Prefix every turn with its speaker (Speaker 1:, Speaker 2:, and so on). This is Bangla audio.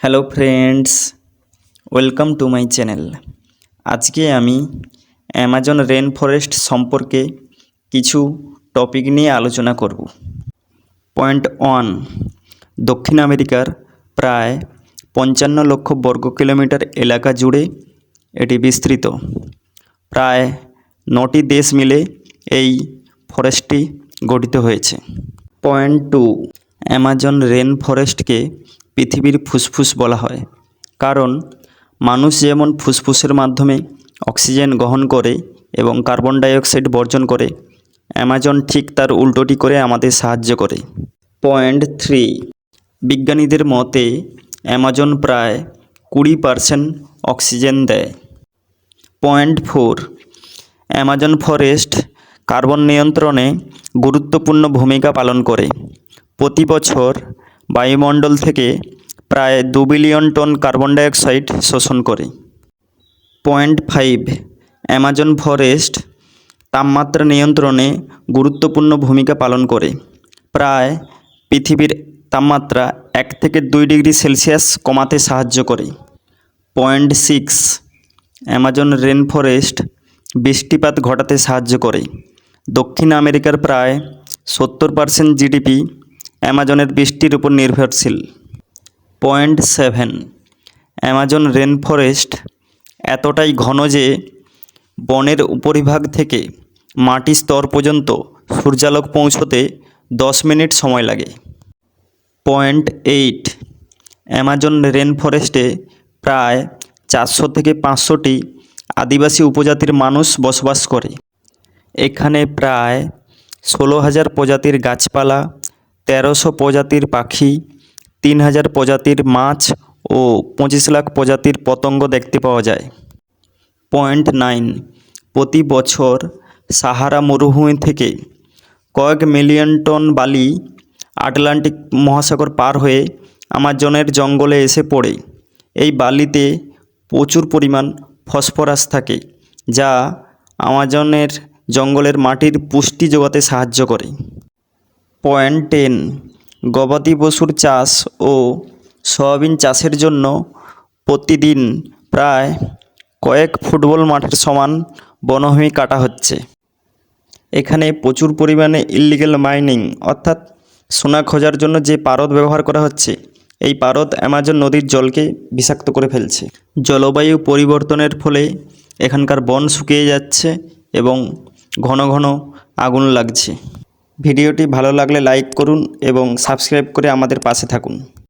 Speaker 1: Hello friends, welcome to my channel. আজকে আমি অ্যামাজন রেন ফরেস্ট সম্পর্কে কিছু টপিক নিয়ে আলোচনা করব। পয়েন্ট 1, দক্ষিণ আমেরিকার প্রায় 55 লক্ষ বর্গ কিলোমিটার এলাকা জুড়ে এটি বিস্তৃত। প্রায় 9টি দেশ মিলে এই ফরেস্টটি গঠিত হয়েছে। পয়েন্ট 2, অ্যামাজন রেন ফরেস্টকে পৃথিবীর ফুসফুস বলা হয়, কারণ মানুষ যেমন ফুসফুসের মাধ্যমে অক্সিজেন গ্রহণ করে এবং কার্বন ডাইঅক্সাইড বর্জন করে, অ্যামাজন ঠিক তার উল্টোটি করে আমাদের সাহায্য করে। পয়েন্ট 3, বিজ্ঞানীদের মতে অ্যামাজন প্রায় 20% অক্সিজেন দেয়। পয়েন্ট 4, অ্যামাজন ফরেস্ট কার্বন নিয়ন্ত্রণে গুরুত্বপূর্ণ ভূমিকা পালন করে। প্রতি বছর বায়ুমণ্ডল থেকে প্রায় 2 বিলিয়ন টন কার্বন ডাইঅক্সাইড শোষণ করে। পয়েন্ট 5, অ্যামাজন ফরেস্ট তাপমাত্রা নিয়ন্ত্রণে গুরুত্বপূর্ণ ভূমিকা পালন করে। প্রায় পৃথিবীর তাপমাত্রা 1 থেকে 2 ডিগ্রি সেলসিয়াস কমাতে সাহায্য করে। পয়েন্ট 6, অ্যামাজন রেন ফরেস্ট বৃষ্টিপাত ঘটাতে সাহায্য করে। দক্ষিণ আমেরিকার প্রায় 70% জিডিপি অ্যামাজনের বৃষ্টির উপর নির্ভরশীল। পয়েন্ট 7, অ্যামাজন রেন ফরেস্ট এতটাই ঘন যে বনের উপরিভাগ থেকে মাটির স্তর পর্যন্ত সূর্যালোক পৌঁছতে 10 মিনিট সময় লাগে। পয়েন্ট 8, অ্যামাজন রেন ফরেস্টে প্রায় 400 থেকে 500টি আদিবাসী উপজাতির মানুষ বসবাস করে। এখানে প্রায় 16,000 প্রজাতির গাছপালা, 1300 প্রজাতির পাখি, 3,000 প্রজাতির মাছ ও 25 লাখ প্রজাতির পতঙ্গ দেখতে পাওয়া যায়। পয়েন্ট 9, প্রতি বছর সাহারা মরুভূমি থেকে কয়েক মিলিয়ন টন বালি আটলান্টিক মহাসাগর পার হয়ে আমাজনের জঙ্গলে এসে পড়ে। এই বালিতে প্রচুর পরিমাণ ফসফরাস থাকে, যা আমাজনের জঙ্গলের মাটির পুষ্টি যোগাতে সাহায্য করে। পয়েন্ট 10, গবাদি পশুর চাষ ও সয়াবিন চাষের জন্য প্রতিদিন প্রায় কয়েক ফুটবল মাঠের সমান বনভূমি কাটা হচ্ছে। এখানে প্রচুর পরিমাণে ইললিগ্যাল মাইনিং অর্থাৎ সোনা খোঁজার জন্য যে পারদ ব্যবহার করা হচ্ছে, এই পারদ অ্যামাজন নদীর জলকে বিষাক্ত করে ফেলছে। জলবায়ু পরিবর্তনের ফলে এখানকার বন শুকিয়ে যাচ্ছে এবং ঘন ঘন আগুন লাগছে। ভিডিওটি ভালো লাগলে লাইক করুন এবং সাবস্ক্রাইব করে আমাদের পাশে থাকুন।